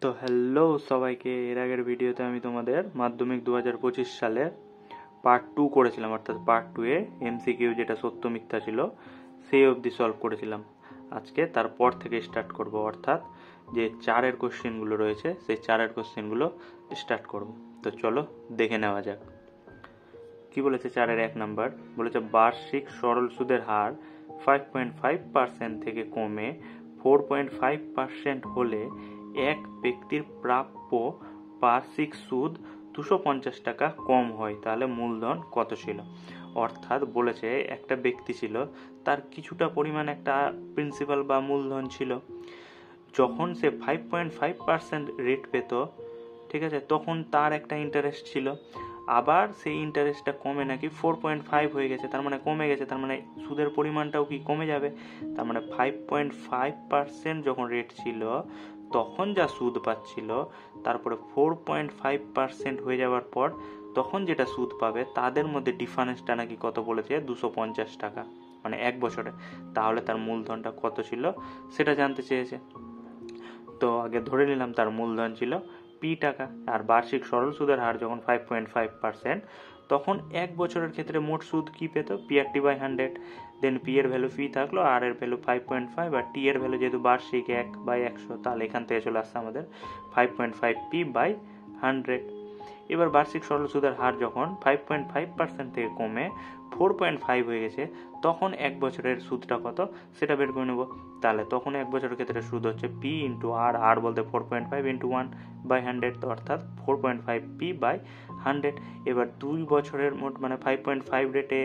তো হ্যালো সবাইকে, এর আগের ভিডিওতে আমি তোমাদের মাধ্যমিক 2025 সালে পার্ট 2 করেছিলাম, অর্থাৎ পার্ট 2 এ এমসিকিউ যেটা সত্য মিথ্যা ছিল সেই অবধি সলভ করেছিলাম। আজকে তারপর থেকে স্টার্ট করব, অর্থাৎ যে চারের কোশ্চেনগুলো রয়েছে সেই চারের কোশ্চেনগুলো স্টার্ট করব। তো চলো দেখে নেওয়া যাক কি বলেছে। চারের 1 নাম্বার বলেছে বার্ষিক সরল সুদের হার 5.5% থেকে কমে 4.5% হলে এক ব্যক্তির প্রাপ্য বার্ষিক সুদ 250 টাকা কম হয়, তাহলে মূলধন কত ছিল। অর্থাৎ বলেছে একটা ব্যক্তি ছিল, তার কিছুটা পরিমাণ একটা প্রিন্সিপাল বা মূলধন ছিল। যখন সে 5.5% রেট পেত, ঠিক আছে, তখন তার একটা ইন্টারেস্ট ছিল। আবার সেই ইন্টারেস্টটা কমে নাকি 4.5 হয়ে গেছে, তার মানে কমে গেছে, তার মানে সুদের পরিমাণটাও কি কমে যাবে। তার মানে 5.5% যখন রেট ছিল তখন যা সুদ পাচ্ছিল, তারপরে 4.5% হয়ে যাওয়ার পর তখন যেটা সুদ পাবে, তাদের মধ্যে ডিফারেন্সটা নাকি কত বলেছে, 250 টাকা, মানে 1 বছরে। তাহলে তার মূলধনটা কত ছিল সেটা জানতে চেয়েছে। তো আগে ধরে নিলাম তার মূলধন ছিল পি টাকা, আর বার্ষিক সরল সুদের হার যখন 5.5%, তখন 1 বছরের ক্ষেত্রে মোট সুদ কি পেত, P R T by 100। Then P এর ভ্যালু পি থাকলো, আর এর ভ্যালু 5.5, আর টি এর ভ্যালু যেহেতু বার্ষিক 1/100, তাহলে এখান থেকে চলে আসছে আমাদের 5.5 পি বাই 100। এবার বার্ষিক সরল সুদের হার যখন 5.5% থেকে কমে 4.5 হয়ে গেছে, তখন 1 বছরের সুদটা কত সেটা বের করে নেব। তাহলে তখন 1 বছরের ক্ষেত্রে সুদ হচ্ছে পি ইন্টু আর, আর বলতে 4.5 ইন্টু 1/100, অর্থাৎ 4.5 পি বাই 100। এবার 2 বছরের মোট মানে 5.5 রেটে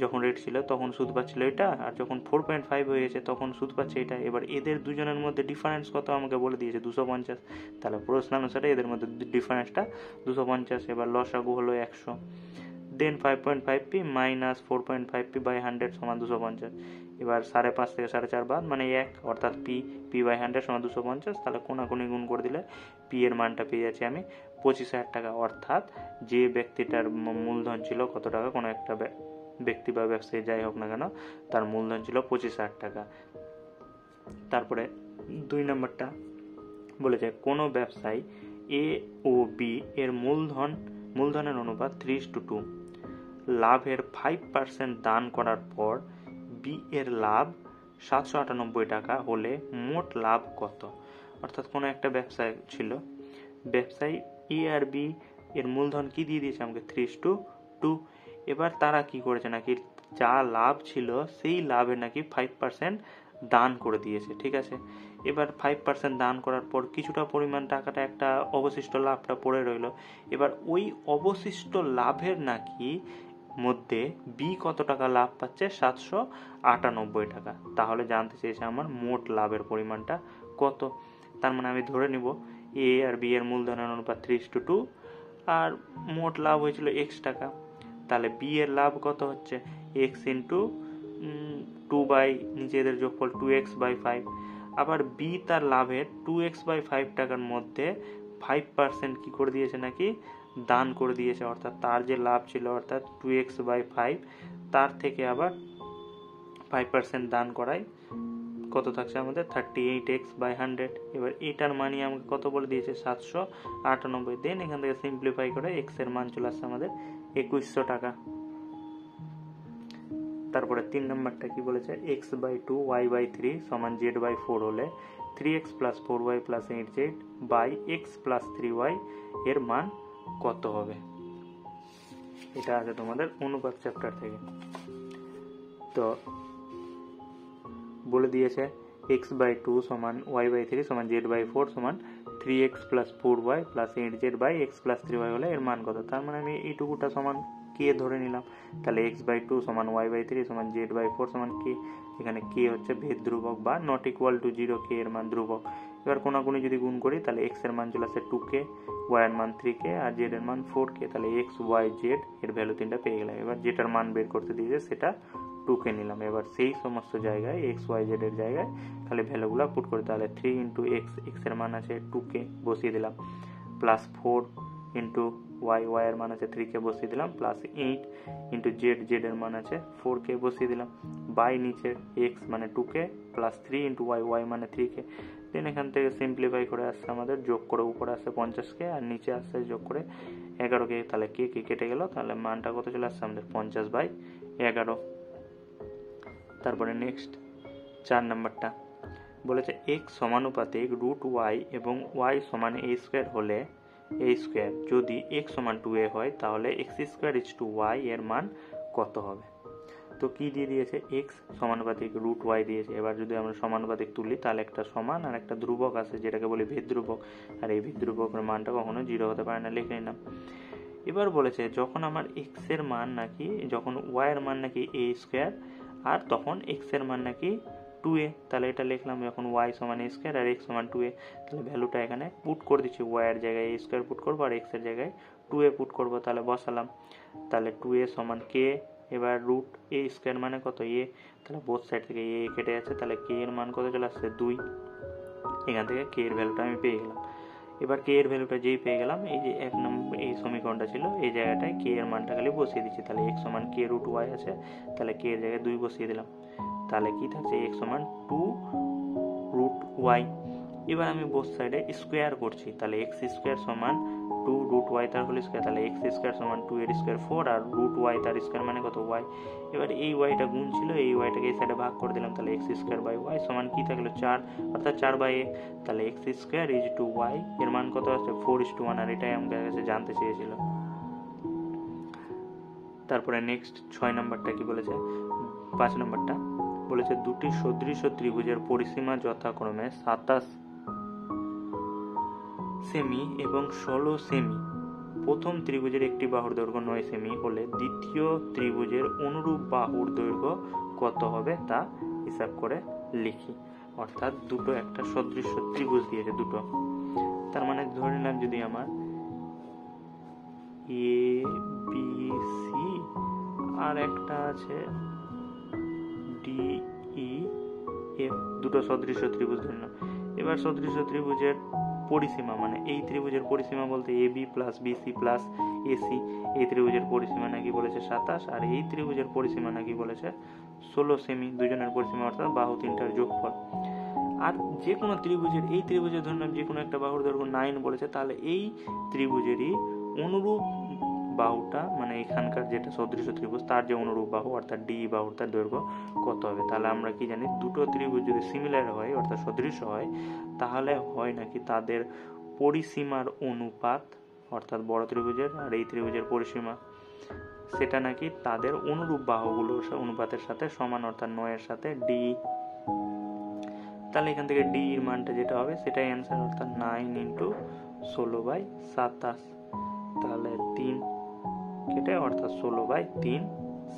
যখন রেট ছিল তখন সুদ পাচ্ছিল এটা, আর যখন 4.5 হয়ে গেছে তখন সুদ পাচ্ছে এটা। এবার এদের দুজনের মধ্যে ডিফারেন্স কত আমাকে বলে দিয়েছে, 250। তাহলে প্রশ্নানুসারে এদের মধ্যে ডিফারেন্সটা 250। এবার লসাগু হলো 100। দেন 5.5 পি মাইনাস 4.5 পি বাই 100 সমান 250। এবার 5.5 থেকে 4.5 বাদ মানে 1, অর্থাৎ পি বাই 100 সমান 250। তাহলে কোনাকুনি গুণ করে দিলে পি এর মানটা পেয়ে যাচ্ছি আমি 25,000 টাকা। অর্থাৎ যে ব্যক্তিটার মূলধন ছিল কত টাকা, কোনো একটা ব্যক্তি বা ব্যবসায়ী যাই হোক না কেন, তার মূলধন ছিল 25,000 টাকা। তারপরে 2 নম্বরটা বলেছে কোনো ব্যবসায়ী এ ও বি এর মূলধনের অনুপাত 3:2, লাভের 5% দান করার পর বি এর লাভ 798 টাকা হলে মোট লাভ কত। অর্থাৎ কোনো একটা ব্যবসায় ছিল, ব্যবসায়ী এ আর বি এর মূলধন কি দিয়ে দিয়েছে আমাকে, 3:2। এবার তারা কি করেছে নাকি যা লাভ ছিল সেই লাভে নাকি 5% দান করে দিয়েছে, ঠিক আছে। এবার 5% দান করার পর কিছুটা পরিমাণ টাকাটা একটা অবশিষ্ট লাভটা পড়ে রইল। এবার ওই অবশিষ্ট লাভের নাকি মধ্যে বি কত টাকা লাভ পাচ্ছে, 798 টাকা। তাহলে জানতে চেয়েছে আমার মোট লাভের পরিমাণটা কত। তার মানে আমি ধরে নিব এ আর বি এর মূলধনের অনুপাত 3:2, আর মোট লাভ হয়েছিল এক্স টাকা। তাহলে বি এর লাভ কত হচ্ছে, এক্স ইন্টু 2 বাই নিজেদের যোগফল 2x/5। আবার বি তার লাভের 2x/5 টাকার মধ্যে 5% কি করে দিয়েছে নাকি দান করে দিয়েছে, অর্থাৎ তার যে লাভ ছিল অর্থাৎ 2x/5, তার থেকে আবার 5% দান করায় কত থাকছে আমাদের 38x/100। এবার এটার মানই আমাকে কত বলে দিয়েছে, 798। দেন এখান থেকে সিম্পলিফাই করে এক্স এর মান চলে আসছে আমাদের 2100 টাকা। তারপরে 3 নম্বরটা কি বলেছে, x/2 y/3 সমান z/4 হলে 3x + 4y + 8z by x + 3y এর মান কত হবে। এটা আছে তোমাদের অনুপাত চ্যাপ্টার থেকে। তো বলে দিয়েছে x/2 সমান y/3 সমান z/4 সমান 3x + 4y + 8z by x + 3y হলে এর মান কত। তার মানে আমি এইটুকুটা সমান কে ধরে নিলাম। তাহলে x/2 সমান y/3 সমান z/4 সমান কে। এখানে কে হচ্ছে ভেদ ধ্রুবক বা নট ইকুয়াল টু 0, কে এর মান ধ্রুবক। এবার কোনাকুনি যদি গুণ করি তাহলে x এর মান চলে আসছে 2k, y এর মান 3k, আর z এর মান 4k। তাহলে x y z এর ভ্যালু তিনটা পেয়ে গেলাম। এবার যেটার মান বের করতে দিয়েছে সেটা 2k নিলাম। এবার সেই সমস্ত জায়গায় x y z এর জায়গায় তাহলে ভ্যালুগুলো পুট করি। তাহলে 3 ইন্টু x এর মান আছে 2k বসিয়ে দিলাম, প্লাস 4 ইন্টু y এর মান আছে 3k বসিয়ে দিলাম, প্লাস 8 ইন্টু z এর মান আছে 4k বসিয়ে দিলাম, বাই নিচে x মানে 2k প্লাস 3 ইন্টু y মানে 3k। দেন এখান থেকে সিম্পলিফাই করে আসছে আমাদের, যোগ করে উপরে আসছে 50কে আর নিচে আসছে যোগ করে 11কে, তাহলে কে কেটে গেল, তাহলে মানটা কত চলে আসছে আমাদের 50/11। তারপরে নেক্সট 4 নাম্বারটা বলেছে এক্স সমানুপাতিক √y এবং y সমান a² হলে a² যদি x সমান 2a হয় তাহলে x² এর মান কত হবে। তো কি দিয়ে দিয়েছে, x সমানুপাতিক √y দিয়েছে। এবার যদি আমরা সমানুপাতিক তুলি তাহলে একটা সমান আর একটা ধ্রুবক আছে যেটাকে বলি ভেদ ধ্রুবক, আর এই ভেদ ধ্রুবকের মানটা কখনো 0 হতে পারে না, লিখে নিলাম। এবার বলেছে যখন আমার x এর মান নাকি, যখন y এর মান নাকি a² আর তখন x এর মান নাকি 2a, তাহলে এটা লিখলাম যখন y সমান a² আর x সমান 2a, তাহলে ভ্যালুটা এখানে পুট করে দিচ্ছি, y এর জায়গায় a² পুট করবো আর x এর জায়গায় 2a পুট করবো, তাহলে বসালাম। তাহলে 2a সমান k, এবার √a² মানে কত a, তাহলে বোথ সাইড থেকে a কেটে যাচ্ছে, তাহলে k এর মান কত চলে আসছে 2। এখান থেকে k এর ভ্যালুটা আমি পেয়ে গেলাম। এবার k এর ভ্যালুটা যেই পেয়ে গেলাম, এই যে 1 নম্বর এই সমীকরণটা ছিল এই জায়গাটায় k এর মানটা খালি বসিয়ে দিচ্ছি, তাহলে x সমান k√y আছে, তাহলে k এর জায়গায় 2 বসিয়ে দিলাম, তাহলে কি থাকছে x সমান 2√y। এবার আমি বোথ সাইডে স্কোয়ার করছি, তাহলে x² সমান 2√y তার হোল স্কোয়ার, তাহলে x² সমান 2 এর স্কোয়ার 4 আর √y তার স্কোয়ার মানে কত y। এবার এই yটা গুণ ছিল, এই yটাকে এই সাইডে ভাগ করে দিলাম, তাহলে x²/y সমান কি থাকলো 4, অর্থাৎ 4/a, তাহলে x²=y এর মান কত আছে 4:1, আর এটাই আমাদের কাছে জানতে চেয়েছিল। তারপরে নেক্সট 6 নাম্বারটা কি বলেছে, 5 নাম্বারটা বলেছে দুটি সদৃশ ত্রিভুজের পরিসীমা যথাক্রমে 27 সেমি এবং 16 সেমি। প্রথম ত্রিভুজের একটি বাহুর দৈর্ঘ্য 9 সেমি হলে দ্বিতীয় ত্রিভুজের অনুরূপ বাহুর দৈর্ঘ্য কত হবে তা হিসাব করে লিখি। অর্থাৎ দুটো একটা সদৃশ ত্রিভুজ দিয়েছে দুটো, তার মানে ধরে নিলাম যদি আমার এ বি সি আর একটা আছে ডি ই এফ, দুটো সদৃশ ত্রিভুজ ধরে নিলাম। এবার সদৃশ ত্রিভুজের পরিসীমা মানে এই ত্রিভুজের পরিসীমা বলতে A B plus BC plus AC, এই ত্রিভুজের পরিসীমা নাকি বলেছে 27 আর এই ত্রিভুজের পরিসীমা নাকি বলেছে 16 সেমি, দুজনের পরিসীমা অর্থাৎ বাহু তিনটার যোগফল। আর যে কোনো ত্রিভুজের, এই ত্রিভুজের ধরলাম যে কোনো একটা বাহুর দৈর্ঘ্য 9 বলেছে, তাহলে এই ত্রিভুজেরই অনুরূপ বাহুটা মানে এখানকার যেটা সদৃশ ত্রিভুজ তার যে অনুরূপ বাহু অর্থাৎ ডি বাহুর তার দৈর্ঘ্য কত হবে। তাহলে আমরা কি জানি, দুটো ত্রিভুজ যদি সিমিলার হয় অর্থাৎ সদৃশ হয় তাহলে হয় নাকি তাদের পরিসীমার অনুপাত, অর্থাৎ বড় ত্রিভুজের আর এই ত্রিভুজের পরিসীমা সেটা নাকি তাদের অনুরূপ বাহুগুলোর অনুপাতের সাথে সমান, অর্থাৎ 9 এর সাথে ডি। তাহলে এখান থেকে ডি এর মানটা যেটা হবে সেটাই অ্যান্সার, অর্থাৎ 9 × 16/27, তাহলে 3 কেটে অর্থাৎ 16/3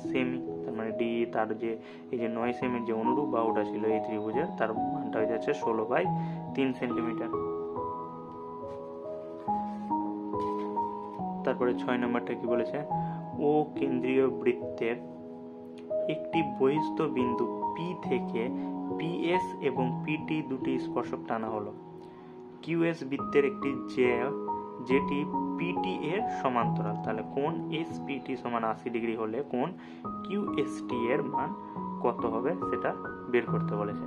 সেমি। তার মানে ডি তার যে এই যে 9 সেমির যে অনুরূপ বাহুটা ছিল এই ত্রিভুজের তার মানটা হয়ে যাচ্ছে 16/3 সেন্টিমিটার। তারপরে 6 নম্বরটা কি বলেছে, ও কেন্দ্রীয় বৃত্তের একটি বহিস্থ বিন্দু পি থেকে পিএস এবং পিটি দুটি স্পর্শক টানা হলো। কিউএস বৃত্তের একটি যেটি পিটি এর সমান্তরাল, তাহলে কোণ এসপিটি সমান 80 ডিগ্রি হলে কোণ কিউএসটি এর মান কত হবে সেটা বের করতে বলেছে।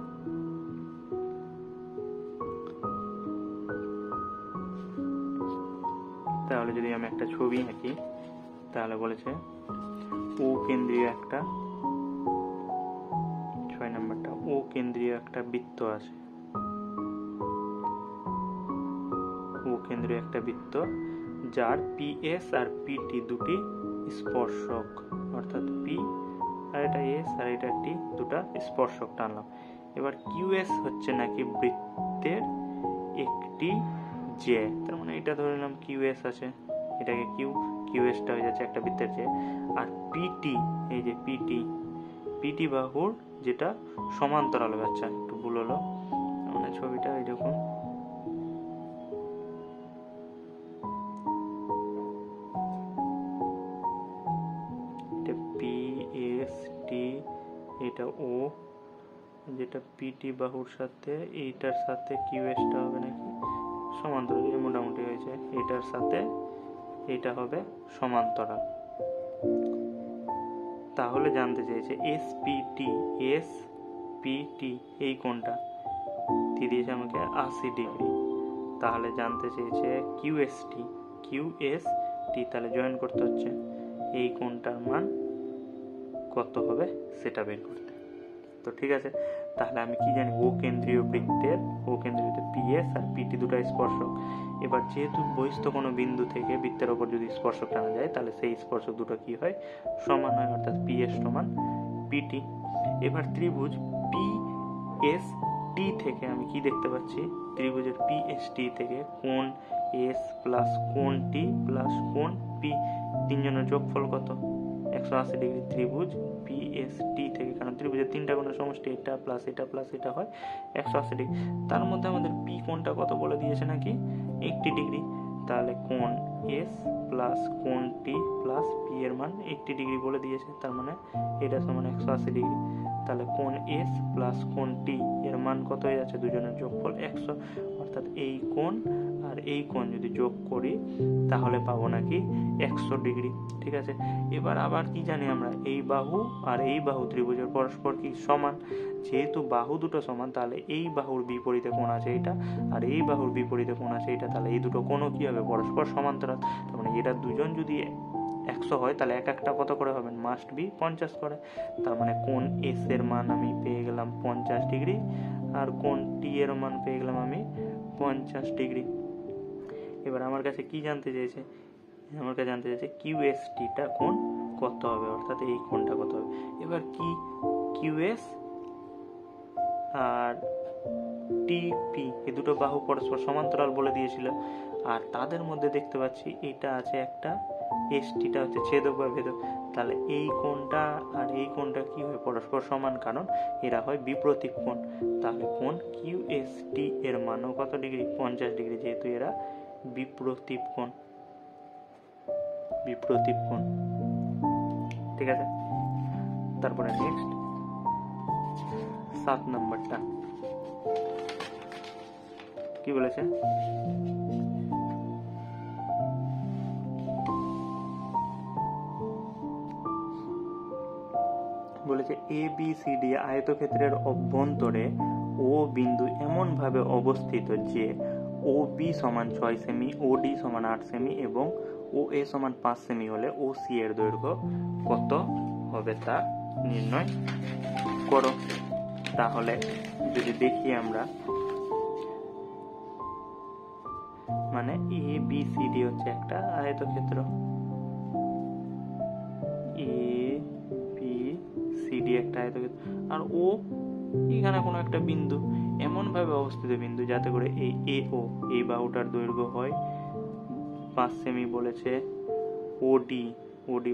তাহলে যদি আমি একটা ছবি আঁকি তাহলে বলেছে ও কেন্দ্রীয় একটা, 6 নম্বরটা, ও কেন্দ্রীয় একটা বৃত্ত আছে, ও কেন্দ্রীয় একটা বৃত্ত যার পিএস আর পিটি দুটি স্পর্শক, অর্থাৎ পি আর এটা এস আর এটা টি দুটা স্পর্শক টানলাম। এবার কিউএস হচ্ছে নাকি বৃত্তের একটি জে, তার মানে এটা ধরে নিলাম কিউএস আছে, এটাকে কিউএসটা হয়ে যাচ্ছে একটা বৃত্তের জে। আর পিটি, এই যে পিটি বাহুর যেটা সমান্তরাল হবে, আচ্ছা একটু ভুল হলো মানে ছবিটা এই দেখুন, এটা পিএসটি, এটা ও, যেটা পিটি বাহুর সাথে এইটার সাথে কিউএসটা হবে নাকি সমান্তরাল, মোটামুটি হয়েছে, এটার সাথে এটা হবে সমান্তরাল। তাহলে জানতে চেয়েছে এসপিটি এই কোণটা কি দিয়েছে আমাকে 80 ডিগ্রি। তাহলে জানতে চেয়েছে কিউএসটি, তাহলে জয়েন করতে হচ্ছে এই কোণটার মান কত হবে সেটা বের করতে। তো ঠিক আছে, তাহলে আমি কি জানি ও কেন্দ্রীয় বৃত্তের পিএস আর পিটি দুটো স্পর্শক। এবার যেহেতু বহিস্থ কোনো বিন্দু থেকে বৃত্তের ওপর যদি স্পর্শক টানা যায় তাহলে সেই স্পর্শক দুটো কি হয়, সমান হয়, অর্থাৎ পিএস সমান পিটি। এবার ত্রিভুজ পিএসটি থেকে আমি কি দেখতে পাচ্ছি, ত্রিভুজের পিএসটি থেকে কোণ এস প্লাস কোণ টি প্লাস কোণ পি তিনজনের যোগফল কত, 180 ডিগ্রি। ত্রিভুজ পিএসটি থেকে, কারণ ত্রিভুজের তিনটা কোণের সমষ্টি এটা প্লাস এটা প্লাস এটা হয় 180 ডিগ্রি। তার মধ্যে আমাদের পি কোণটা কত বলে দিয়েছে নাকি 80 ডিগ্রি। তাহলে কোণ এস প্লাস কোণ টি প্লাস পি এর মান 80 ডিগ্রি বলে দিয়েছে, তার মানে এটা সমান 180 ডিগ্রি। তাহলে কোণ এস প্লাস কোণ টি এর মান কত হয়ে যাচ্ছে, দুজনের যোগফল 100, অর্থাৎ এই কোণ আর এই কোণ যদি যোগ করি তাহলে পাবো নাকি 100 ডিগ্রি। ঠিক আছে, এবার আবার কি জানি আমরা, এই বাহু আর এই বাহু ত্রিভুজের পরস্পর কি সমান। যেহেতু বাহু দুটো সমান তাহলে এই বাহুর বিপরীতে কোণ আছে এটা আর এই বাহুর বিপরীতে কোণ আছে এটা, তাহলে এই দুটো কোণও কি হবে, পরস্পর সমান্তরাল। তার মানে এরা দুজন যদি 100 হয় তাহলে এক একটা কত করে হবেন, মাস্ট বি 50 করে। তার মানে কোণ এস এর মান আমি পেয়ে গেলাম 50 ডিগ্রি আর কোণ টি এর মান পেয়ে গেলাম আমি 50 ডিগ্রি। এবার আমার কাছে কি জানতে চেয়েছে, আমার কাছে জানতে চাইছে কিউএসটিটা কোণ কত হবে, অর্থাৎ এই কোণটা কত হবে। এবার কি কিউএস আর টিপি এই দুটো বাহু পরস্পর সমান্তরাল বলে দিয়েছিল, আর তাদের মধ্যে দেখতে পাচ্ছি এটা আছে একটা এসটিটা হচ্ছে ছেদক বা ভেদক। তাহলে এই কোণটা আর এই কোণটা কি হয়, পরস্পর সমান, কারণ এরা হয় বিপ্রতীপ কোণ। তাহলে কোণ কিউএসটি এর মানও কত ডিগ্রি, 50 ডিগ্রি, যেহেতু এরা বিপ্রতীপ কোণ। ঠিক আছে, তারপরে নেক্সট 7 নম্বরটা কি বলেছে, বলেছে ABCD আয়তক্ষেত্রের অভ্যন্তরে ও বিন্দু এমন ভাবে অবস্থিত যে OB সমান 6 সেমি, OD সমান 8 সেমি এবং OA সমান 5 সেমি হলে OC এর দৈর্ঘ্য কত হবে তা নির্ণয় করো। তাহলে যদি দেখি আমরা, মানে ABCD হচ্ছে একটা আয়তক্ষেত্র, ABCD একটা আয়তক্ষেত্র, আর ও এখানে কোনো একটা বিন্দু, এমন ভাবে অবস্থিত বিন্দু যাতে করে এই AO এই বাহুটার দৈর্ঘ্য হয় 5 সেমি বলেছে। OD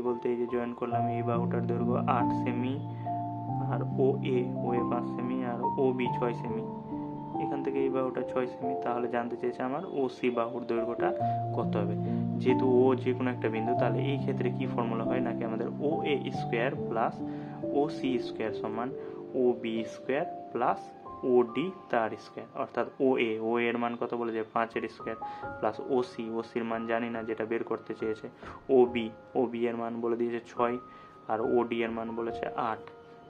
বলতে এই যে জয়েন করলাম, এই বাহুটার দৈর্ঘ্য 8 সেমি, আর OA 5 সেমি আর OB 6 সেমি, এখান থেকে এই বাহুটা 6 সেমি। তাহলে জানতে চেয়েছে আমার OC বাহুর দৈর্ঘ্যটা কত হবে। যেহেতু ও যে কোনো একটা বিন্দু, তাহলে এই ক্ষেত্রে কি ফর্মুলা হয় নাকি আমাদের OA square plus OC square সমান OB স্কোয়ার প্লাস OD তার স্কোয়ার, অর্থাৎ OA এর মান কত বলেছে 5 এর স্কোয়ার প্লাস OC এর মান জানি না, যেটা বের করতে চেয়েছে। OB এর মান বলে দিয়েছে 6 আর OD এর মান বলেছে 8,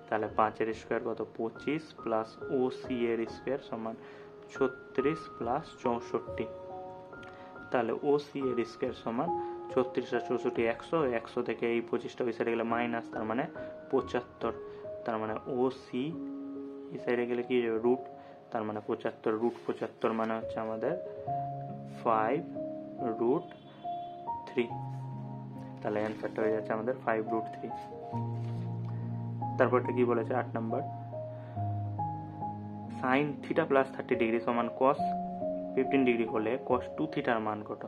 তাহলে 5 এর স্কোয়ার কত 25 প্লাস OC এর স্কোয়ার সমান 36 প্লাস 64। তাহলে OC এর স্কোয়ার সমান 36 আর 64 100 থেকে এই 25টা ওই সাইডে গেলে মাইনাস, তার মানে 75। তার মানে OC এই সাইডে গেলে কি যাবে রুট, তার মানে 75 রুট 75 মানে হচ্ছে আমাদের 5√3। তাহলে অ্যান্সারটা হয়ে যাচ্ছে আমাদের 5√3। তারপরটা কি বলেছে 8 number, sin theta plus 30 degree সমান cos 15 ডিগ্রি হলে cos 2 থিটার মান কত।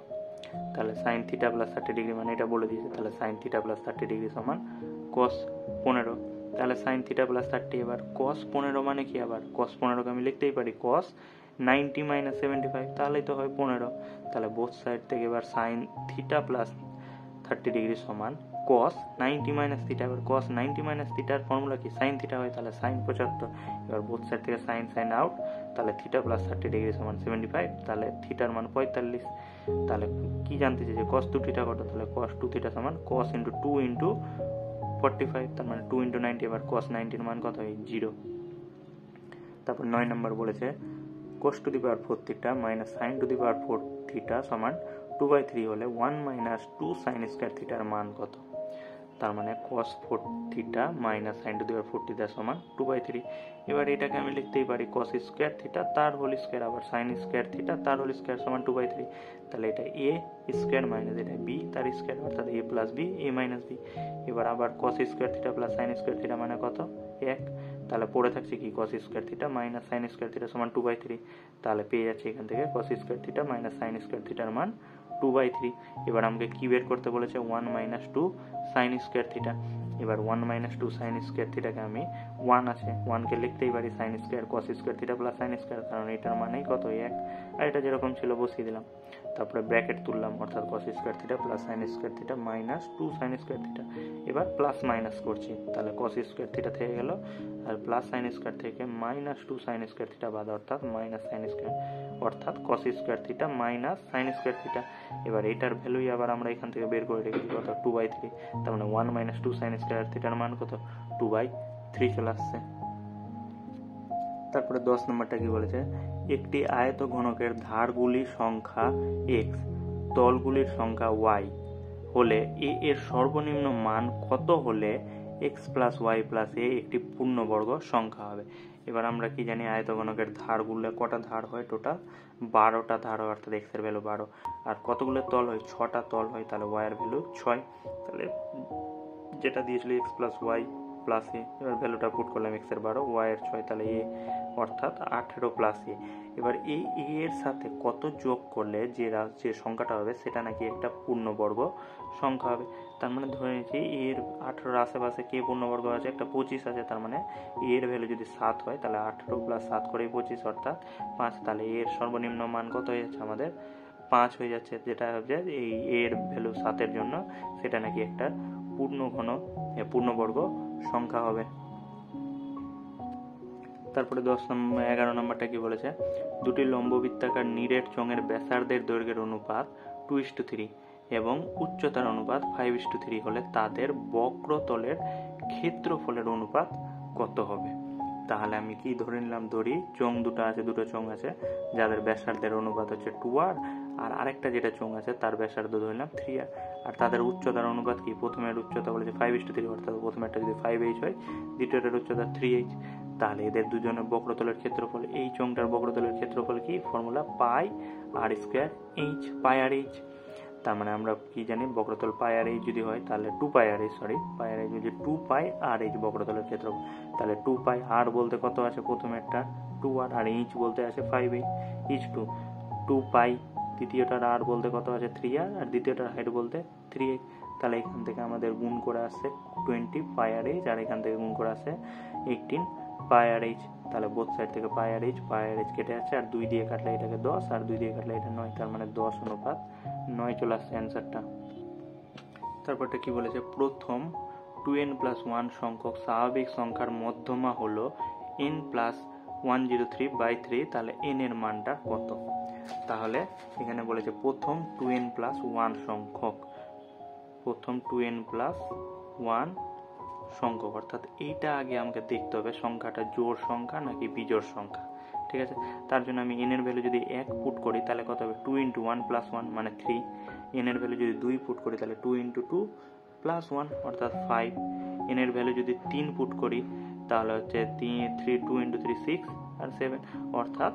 তাহলে sin থিটা প্লাস 30 ডিগ্রি মানে এটা বলে দিয়েছে, তাহলে sin থিটা প্লাস 30 ডিগ্রি সমান cos 15। তাহলে sin থিটা প্লাস 30, এবার cos 15 মানে কি, আবার cos 15 কে আমি লিখতেই পারি cos 90 মাইনাস 75, তাহলেই তো হয় 15। তাহলে বোথ সাইড থেকে এবার sin থিটা প্লাস 30 ডিগ্রি সমান cos 90 মাইনাস থিটা। এবার cos 90 মাইনাস থিটার ফর্মুলা কি, sin থিটা হয়, তাহলে sin 75। এবার বোথ সাইড থেকে sin আউট, তাহলে থিটা প্লাস 30 ডিগ্রি সমান 75, তাহলে থিটার মান 45। তাহলে কি জানতে চাইছে cos 2 থিটা কত, তাহলে cos 2 থিটা সমান cos ইন্টু 2 ইন্টু 45, তার মানে 2 ইন্টু 90। এবার cos 90 এর মান কত হয় 0। তারপর 9 নম্বর বলেছে cos to the power 4 theta minus sine to the power 4 theta সমান 2/3 হলে 1 মাইনাস 2 সাইন স্কয়ার থিটার মান কত? তার মানে cos 4 theta minus sine to the power 4 theta সমান 2/3। এবার এটাকে আমি লিখতেই পারি cos স্কয়ার থিটা তার হোল স্কয়ার আবার সাইন স্কয়ার থিটা তার হোল স্কয়ার সমান 2/3। তাহলে এটা a স্কয়ার মাইনাস এটা b তার স্কয়ার অর্থাৎ a plus b a minus b। এবার আবার cos square theta plus sine square theta মানে কত? 1। তাহলে পড়ে থাকছে কি cos square theta minus sine square theta সমান 2/3। তাহলে পেয়ে যাচ্ছে এখান থেকে cos square theta minus sine square থিটার মান 2/3। এবার আমাকে কি বের করতে বলেছে? 1 মাইনাস 2 সাইন স্কয়ার থিটা। এবার 1 মাইনাস 2 সাইন স্কয়ার থিটাকে আমি 1 আছে 1 কে লিখতেই পারি sine square cos square theta plus sine square, কারণ এটার মানেই কত? 1। আর এটা যেরকম ছিল বসিয়ে দিলাম, তারপরে ব্র্যাকেট তুললাম অর্থাৎ cos square theta plus sine square theta minus 2 sine square theta. এবার প্লাস মাইনাস করছি, তাহলে cos স্কয়ার থিটা থেকে গেল আর প্লাস সাইন স্কয়ার থেকে মাইনাস 2 সাইন স্কয়ার থিটা বাদ অর্থাৎ মাইনাস সাইন স্কয়ার অর্থাৎ cos square theta minus sine square theta. এবার এটার ভ্যালুই আবার আমরা এখান থেকে বের করে রেখেছি কত? 2/3। তার মানে 1 মাইনাস 2 সাইন স্কয়ার থিটার মান কত? 2/3 চলে আসছে। তারপরে 10 নম্বরটা কি বলেছে? একটি আয়ত ঘনকের ধারগুলির সংখ্যা x তলগুলির সংখ্যা y হলে a এর সর্বনিম্ন মান কত হলে x plus y plus a একটি পূর্ণবর্গ সংখ্যা হবে? এবার আমরা কি জানি আয়ত ঘনকের ধারগুলো কটা ধার হয়? টোটাল 12টা ধার হয় অর্থাৎ x এর ভ্যালু 12। আর কতগুলো তল হয়? 6টা তল হয়, তাহলে y এর ভ্যালু 6। তাহলে যেটা দিয়েছিল x প্লাস y প্লাস এ, এবার ভ্যালুটা পুট করলাম x এর 12 y এর 6 তাহলে a অর্থাৎ 18 প্লাস এ। এবার এই a এর সাথে কত যোগ করলে যে সংখ্যাটা হবে সেটা নাকি একটা পূর্ণবর্গ সংখ্যা হবে। তার মানে ধরে নিচ্ছি এর 18 আশেপাশে কে পূর্ণবর্গ আছে? একটা 25 আছে, তার মানে এর ভ্যালু যদি 7 হয় তাহলে 18 প্লাস 7 করে 25 অর্থাৎ 5। তাহলে এর সর্বনিম্ন মান কত হয়ে যাচ্ছে আমাদের? 5 হয়ে যাচ্ছে, যেটা হচ্ছে এই এর ভ্যালু 7 এর জন্য সেটা নাকি একটা পূর্ণবর্গ সংখ্যা হবে। তারপরে 11 নম্বরটা কি বলেছে? দুটি লম্ববৃত্তাকার নিরেট চোঙের ব্যাসার্ধের দৈর্ঘ্যের অনুপাত 2:3 এবং উচ্চতার অনুপাত 5:3 হলে তাদের বক্রতলের ক্ষেত্রফলের অনুপাত কত হবে? তাহলে আমি কি ধরে নিলাম? চোঙ দুটো চোঙ আছে যাদের ব্যাসার্ধের অনুপাত হচ্ছে 2r, আর আরেকটা যেটা চোঙ আছে তার ব্যাসার্ধ ধরলাম 3r, আর তাদের উচ্চতার অনুপাত কি? প্রথমের উচ্চতা বলেছে 5:3 অর্থাৎ প্রথমেরটা যদি 5h হয় দ্বিতীয়টার উচ্চতা 3h। তাহলে এদের দুজনের বক্রতলের ক্ষেত্রফল, এই চোঙটার বক্রতলের ক্ষেত্রফল কি? ফর্মুলা পাই আর স্কয়ার এইচ, পাই আর এইচ। তার মানে আমরা কি জানি? বক্রতল পাই আর এইচ যদি হয় তাহলে 2 পাই আর এইচ, পাই আর এইচ যদি 2 পাই আর এইচ বক্রতলের ক্ষেত্রফল, তাহলে 2 পাই আর বলতে কত আছে? প্রথমেরটা 2r আর এইচ বলতে আছে 5h, এইচ 2 পাই, দ্বিতীয়টার আর বলতে কত আছে? 3r আর দ্বিতীয়টার হাইট বলতে 3h। তাহলে এখান থেকে আমাদের গুণ করে আসছে 20 পাই আর এইচ আর এখান থেকে গুণ করে আসছে 18 পাই আর এইচ। তাহলে বোথ সাইড থেকে পাই আর এইচ কেটে যাচ্ছে, আর 2 দিয়ে কাটলে এটাকে 10 আর 2 দিয়ে কাটলে এটা 9, তার মানে 10:9 চলে আসছে অ্যান্সারটা। তারপরটা কি বলেছে? প্রথম 2n+1 সংখ্যক স্বাভাবিক সংখ্যার মধ্যমা হলো n+103/3, তাহলে n এর মানটা কত? তাহলে এখানে বলেছে প্রথম 2n+1 সংখ্যক, প্রথম 2n+1 সংখ্যক অর্থাৎ এইটা আগে আমাকে দেখতে হবে সংখ্যাটা জোড় সংখ্যা নাকি বিজোড় সংখ্যা। ঠিক আছে, তার জন্য আমি n এর ভ্যালু যদি 1 পুট করি তাহলে কত হবে? 2 × 1 + 1 মানে 3। n এর ভ্যালু যদি 2 পুট করি তাহলে 2 × 2 + 1 অর্থাৎ 5। n এর ভ্যালু যদি 3 পুট করি তাহলে হচ্ছে 2 × 3 6 আর 7 অর্থাৎ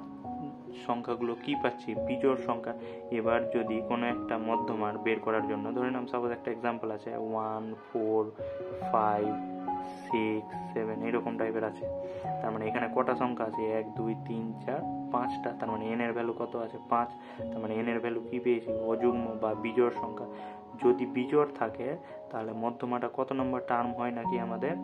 সংখ্যাগুলো কি পাচ্ছি? বিজোড় সংখ্যা। এবার যদি কোনো একটা মধ্যমান বের করার জন্য ধরে নাম সাপোজ একটা এক্সাম্পল আছে 1 4 5 6 7 এরকম টাইপের আছে, তার মানে এখানে কটা সংখ্যা আছে? 1 2 3 4 5টা, তার মানে n এর ভ্যালু কত আছে? 5। তার মানে n এর ভ্যালু কি পেয়েছি? অযুগ্ম বা বিজোড় সংখ্যা। যদি বিজোড় থাকে তাহলে মধ্যমাটা কত নম্বর টার্ম হয় নাকি আমাদের?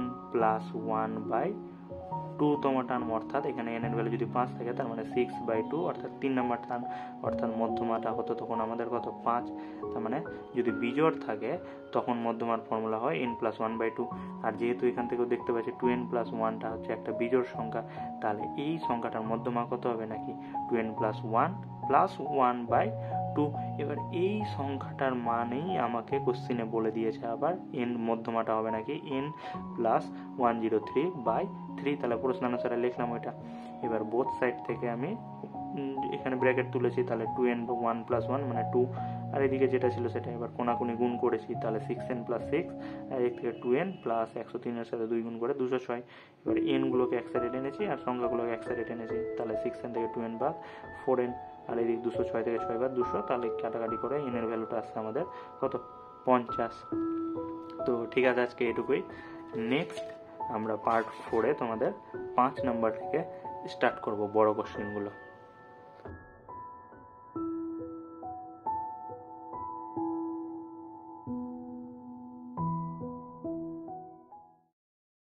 n+1/2তম টার্ম, অর্থাৎ এখানে n এর ভ্যালু যদি 5 থাকে তার মানে 6/2 অর্থাৎ 3 নম্বর টার্ম, অর্থাৎ মধ্যমাটা হতো তখন আমাদের কত? 5। তার মানে যদি বিজোড় থাকে তখন মধ্যমার ফর্মুলা হয় n+1/2। আর যেহেতু এখান থেকেও দেখতে পাচ্ছি 2n+1টা হচ্ছে একটা বিজোড় সংখ্যা, তাহলে এই সংখ্যাটার মধ্যমা কত হবে নাকি? 2n+1 + 1/2। এবার এই সংখ্যাটার মানেই আমাকে কোশ্চিনে বলে দিয়েছে আবার n মধ্যমাটা হবে নাকি n+103/3। তাহলে প্রশ্ন অনুসারে লিখলাম ওইটা। এবার বোথ সাইড থেকে আমি এখানে ব্র্যাকেট তুলেছি, তাহলে 2n 1 + 1 মানে 2, আর এদিকে যেটা ছিল সেটা এবার কোনাকুনি গুণ করেছি, তাহলে 6n + 6, আর এক থেকে 2n প্লাস 103 এর সাথে 2 গুণ করে 206। এবার এনগুলোকে এক সাইডে টেনেছি আর সংখ্যাগুলোকে এক সাইডে টেনেছি, তাহলে 6n থেকে 2n বাদ 4n, আর এদিক 206 থেকে 6 বাদ 200, তাহলে কাটাকাটি করে এনের ভ্যালুটা আসছে আমাদের কত, 50। তো ঠিক আছে, আজকে এটুকুই। নেক্সট আমরা পার্ট 4-এ তোমাদের 5 নাম্বার থেকে স্টার্ট করব বড় কোশ্চেনগুলো।